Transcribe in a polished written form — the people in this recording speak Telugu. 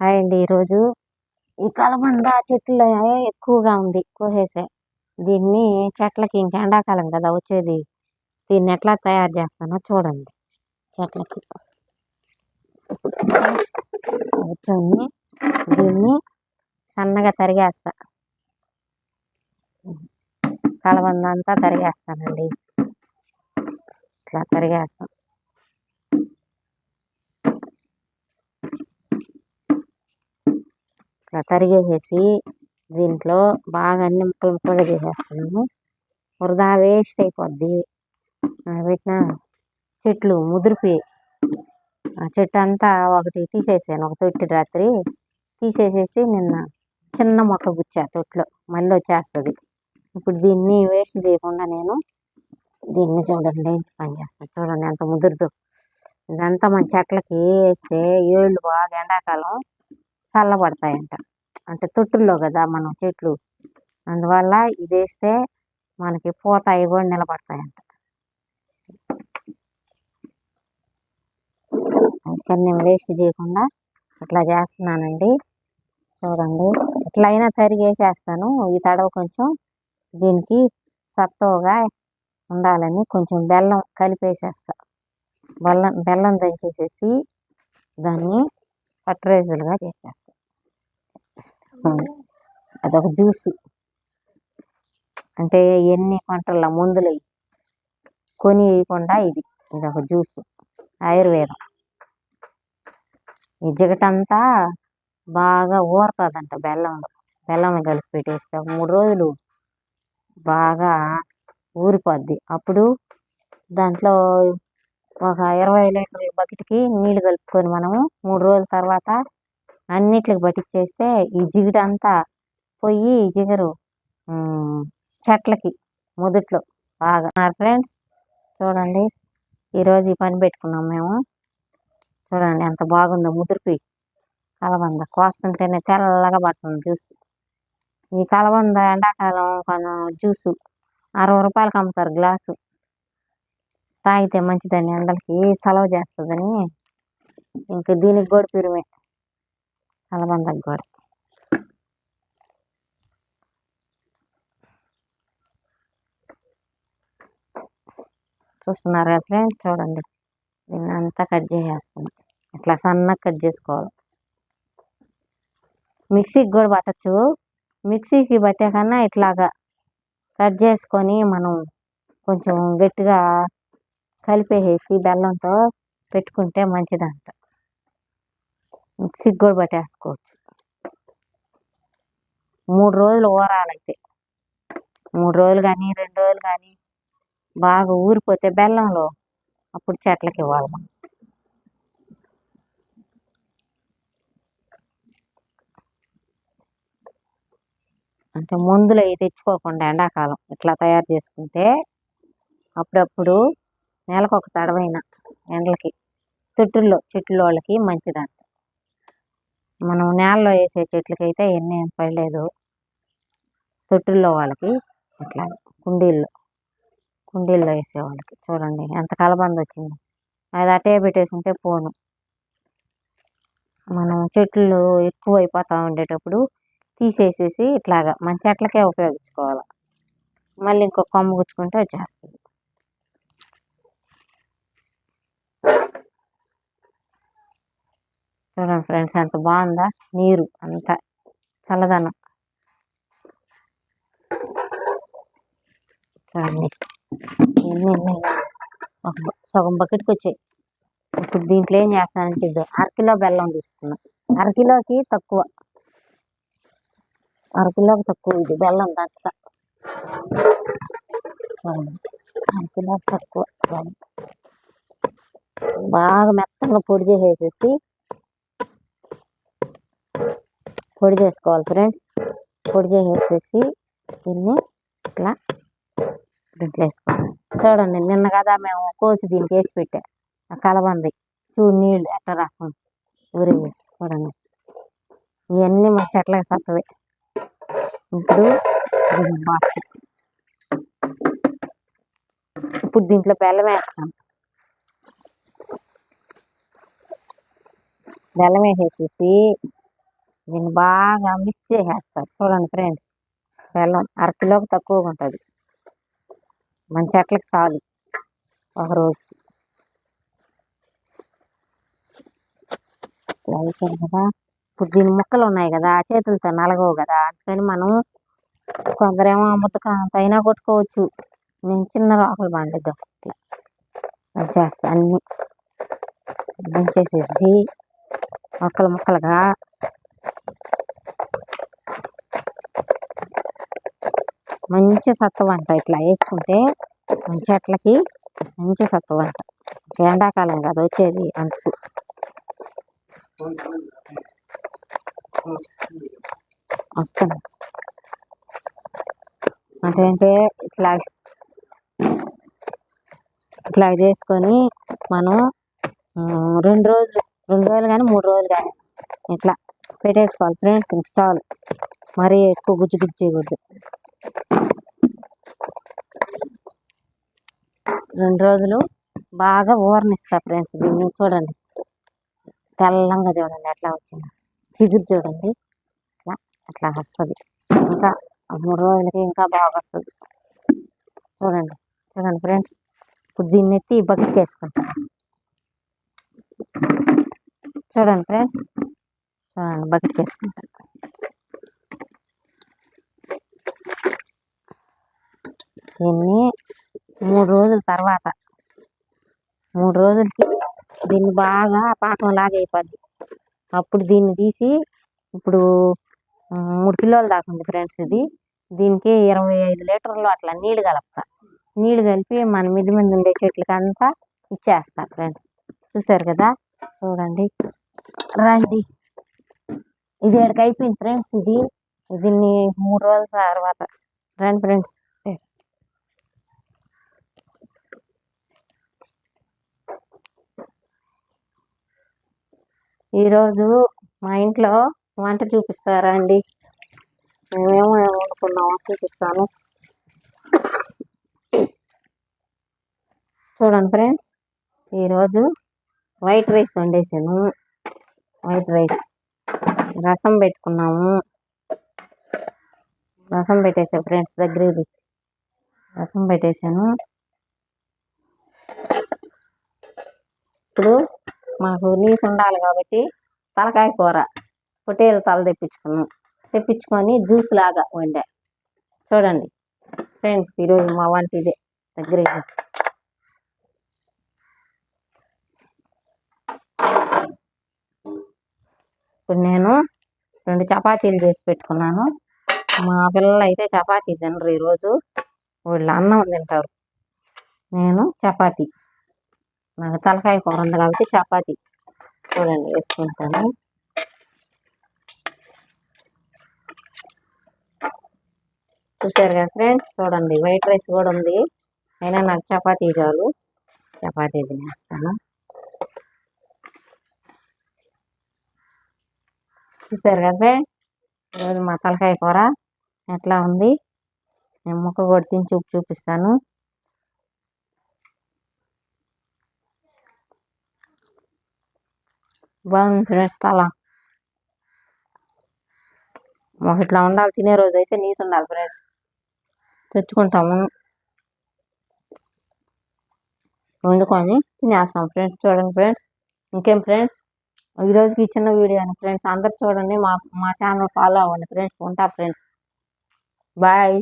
హాయ్ అండి. ఈరోజు ఈ కలబంద చెట్లు ఎక్కువగా ఉంది కోసేసే. దీన్ని చెట్లకి ఇంక ఎండాకాలం కదా వచ్చేది. దీన్ని ఎట్లా తయారు చేస్తానో చూడండి. చెట్లకి కూర్చొని దీన్ని సన్నగా తరిగేస్తా. కలబంద అంతా తరిగేస్తానండి. ఇట్లా తరిగేస్తాం. ఇట్లా తరిగేసేసి దీంట్లో బాగా అన్ని ముక్కలు ముక్కలుగా చేసేస్తున్నాము. వృధా వేస్ట్ అయిపోద్ది. పెట్టిన చెట్లు ముదిరిపోయి ఆ చెట్టు అంతా ఒకటి తీసేసాను. ఒక తొట్టి రాత్రి తీసేసేసి నిన్న చిన్న మొక్క గుచ్చా తొట్లో. మళ్ళీ వచ్చేస్తుంది. ఇప్పుడు దీన్ని వేస్ట్ చేయకుండా నేను దీన్ని చూడండి పని చేస్తాను. చూడండి ఎంత ముదురుదో. ఇదంతా మన చెట్లకి వేస్తే ఏళ్ళు బాగా ఎండాకాలం చల్లబడతాయంట. అంటే తొట్టుల్లో కదా మనం చెట్లు, అందువల్ల ఇది వేస్తే మనకి పూత అవి కూడా నిలబడతాయంట. అందుకని నేను వేస్ట్ చేయకుండా ఇట్లా చేస్తున్నానండి. చూడండి ఇట్లా అయినా తరిగేసేస్తాను. ఈ తడవ కొంచెం దీనికి సత్తువగా ఉండాలని కొంచెం బెల్లం కలిపేసేస్తా. బెల్లం దంచేసేసి దాన్ని ఫర్టిలైజర్గా చేసేస్తా. అదొక జ్యూసు. అంటే ఎన్ని పంటల మందులు కొని వేయకుండా ఇదొక జ్యూసు. ఆయుర్వేదం. ఈ జిగటంతా బాగా ఊరుతుందంట బెల్లం కలిపి పెట్టేస్తే 3 రోజులు బాగా ఊరిపోద్ది. అప్పుడు దాంట్లో ఒక 20 లీటర్ల బకెట్కి నీళ్లు కలుపుకొని మనము 3 రోజుల తర్వాత అన్నిటికి పట్టించేస్తే ఈ జిగుటంతా పోయి జిగురు చెట్లకి మొదట్లో బాగా. ఫ్రెండ్స్ చూడండి ఈరోజు ఈ పని పెట్టుకున్నాం మేము. చూడండి ఎంత బాగుందో ముదిరిపోయి కలబంద కోస్తుంటేనే తెల్లగా పడుతుంది జ్యూస్. ఈ కలబంద ఎండాకాలం కొంచెం జ్యూసు 60 రూపాయలకి అమ్ముతారు గ్లాసు. తాగితే మంచిదని ఎండలకి సలవ చేస్తుందని ఇంక దీనికి కూడా పిరుమే కలబందకి కూడా. చూస్తున్నారు కదా ఫ్రెండ్స్ చూడండి దీన్ని అంతా కట్ చేసేస్తున్నాం. ఇట్లా సన్నగా కట్ చేసుకోవాలి. మిక్సీకి కూడా పట్టచ్చు. మిక్సీకి పట్టే కన్నా ఇట్లాగా కట్ చేసుకొని మనం కొంచెం గట్టిగా కలిపేసి బెల్లంతో పెట్టుకుంటే మంచిదంట. మిక్సీకి కూడా పట్టేసుకోవచ్చు. 3 రోజులు ఊరాలైతే 3 రోజులు కానీ 2 రోజులు కానీ బాగా ఊరిపోతే బెల్లంలో అప్పుడు చెట్లకి ఇవ్వాలి మనం. అంటే మందులు అవి తెచ్చుకోకుండా ఎండాకాలం ఇట్లా తయారు చేసుకుంటే అప్పుడప్పుడు నెలకు ఒక తడవైన ఎండలకి చెట్ల వాళ్ళకి మంచిదంట. మనం నేలలో వేసే చెట్లకైతే ఎన్నేం పడలేదు. తొట్టుల్లో వాళ్ళకి ఇట్లా కుండీల్లో వేసే వాళ్ళకి చూడండి ఎంత కలబంద వచ్చింది. అది అటే పెట్టేసుంటే పోను. మనం చెట్లు ఎక్కువ అయిపోతూ ఉండేటప్పుడు తీసేసేసి ఇట్లాగా మన చెట్లకే ఉపయోగించుకోవాలి. మళ్ళీ ఇంకో కొమ్మ గుచ్చుకుంటే వచ్చేస్తుంది. చూడండి ఫ్రెండ్స్ ఎంత బాగుందా. నీరు అంత చల్లదనం. చూడండి సగం బకెట్కి వచ్చాయి. ఇప్పుడు దీంట్లో ఏం చేస్తానంటే 1/2 కిలో బెల్లం తీసుకున్నా. 1/2 కిలోకి తక్కువ. 1/2 కిలోకి తక్కువ ఇది బెల్లం దంచ. 1/2 కిలోకి తక్కువ. బాగా మెత్తగా పొడి చేసేసేసి పొడి చేసుకోవాలి ఫ్రెండ్స్. పొడి చేసేసి దీన్ని ఇట్లా దీంట్లో వేసుకోవాలి. చూడండి నిన్న కదా మేము కోసి దీనికి వేసి పెట్టా ఆ కలబంది. చూడు నీళ్ళు ఎట్ట రసం ఊరి. చూడండి ఇవన్నీ మా చెట్లకి సత్తవే. ఇప్పుడు దీంట్లో బెల్లం వేస్తాను. బెల్లం వేసేసి దీన్ని బాగా మిక్స్ చేసేస్తారు. చూడండి ఫ్రెండ్స్, బెల్లం అరకిలోకి తక్కువగా ఉంటుంది. మన చెట్లకి చాలు ఒకరోజు. అయిపోయింది కదా. ఇప్పుడు దీని ముక్కలు ఉన్నాయి కదా, చేతులతో నలగవు కదా, అందుకని మనం కొందరేమో ముద్దకాంత అయినా కొట్టుకోవచ్చు. నేను చిన్న రోకలు బండిద్దాం ఇట్లా చేస్తా. అన్నీ దంచేసేసి ముక్కలుగా మంచి సత్తువ అంట. ఇట్లా వేసుకుంటే మన చెట్లకి మంచి సత్తువ అంట. ఎండాకాలం కదా వచ్చేది, అందుకు వస్తుంది. అంటే ఇట్లా చేసుకొని మనం 2 రోజులు కానీ 3 రోజులు కానీ ఇట్లా పెట్టేసుకోవాలి ఫ్రెండ్స్. ఇంక చాలు, మరీ ఎక్కువ గుజ్జు చేయకూడదు. 2 రోజులు బాగా ఊరనిస్తా ఫ్రెండ్స్. దీన్ని చూడండి, తెల్లంగా చూడండి ఎట్లా వచ్చింది. చిగురు చూడండి అట్లా వస్తుంది. ఇంకా 3 రోజులకి ఇంకా బాగా వస్తుంది. చూడండి ఫ్రెండ్స్. ఇప్పుడు దీన్ని ఎత్తి బకెట్కి వేసుకుంటాం. చూడండి ఫ్రెండ్స్, బకెట్కి వేసుకుంటాం. దీన్ని 3 రోజుల తర్వాత 3 రోజులకి దీన్ని బాగా పాకం లాగా అయిపోద్ది. అప్పుడు దీన్ని తీసి, ఇప్పుడు 3 కిలోలు దాకా ఉంది ఫ్రెండ్స్ ఇది. దీనికి 25 లీటర్లు అట్లా నీళ్ళు కలుపుతా. నీళ్ళు కలిపి మన మిద్ది మీద ఉండే చెట్లకి అంతా ఇచ్చేస్తా ఫ్రెండ్స్. చూసారు కదా, చూడండి రండి. ఇది ఎక్కడికి అయిపోయింది ఫ్రెండ్స్. దీన్ని 3 రోజుల తర్వాత రండి ఫ్రెండ్స్. ఈరోజు మా ఇంట్లో వంట చూపిస్తారా అండి? మేమేమో వండుకున్నామో చూపిస్తాను. చూడండి ఫ్రెండ్స్, ఈరోజు వైట్ రైస్ వండేసాను. వైట్ రైస్, రసం పెట్టుకున్నాము. రసం పెట్టేసాను ఫ్రెండ్స్, దగ్గరది రసం పెట్టేసాను. ఇప్పుడు మాకు నీసు ఉండాలి కాబట్టి తలకాయ కూర, పొట్టేలు తల తెప్పించుకొని జ్యూస్ లాగా వండా. చూడండి ఫ్రెండ్స్, ఈరోజు మా వంట ఇదే. దగ్గర ఇప్పుడు నేను 2 చపాతీలు చేసి పెట్టుకున్నాను. మా పిల్లలు అయితే చపాతీ తినరు ఈరోజు, వాళ్ళు అన్నం తింటారు. నేను చపాతీ, నాకు తలకాయ కూర ఉంది కాబట్టి చపాతీ చూడండి వేసుకుంటాను. చూసారు కదా ఫ్రెండ్స్, చూడండి వైట్ రైస్ కూడా ఉంది, అయినా నాకు చపాతీ చాలు. చపాతీ తినేస్తాను. చూసారు కదా ఫ్రెండ్స్, ఈరోజు మా తలకాయ కూర ఎట్లా ఉంది. నేను ముక్క కూడా తిని చూపిస్తాను. బాగుంది ఫ్రెండ్స్. మాకు ఇట్లా ఉండాలి. తినే రోజు అయితే నీసు ఉండాలి ఫ్రెండ్స్. తెచ్చుకుంటాము, వండుకొని తినేస్తాం ఫ్రెండ్స్. చూడండి ఫ్రెండ్స్, ఇంకేం ఫ్రెండ్స్, ఈరోజుకి చిన్న వీడియో అని ఫ్రెండ్స్. అందరు చూడండి, మా ఛానల్ ఫాలో అవ్వండి ఫ్రెండ్స్. ఉంటా ఫ్రెండ్స్, బాయ్.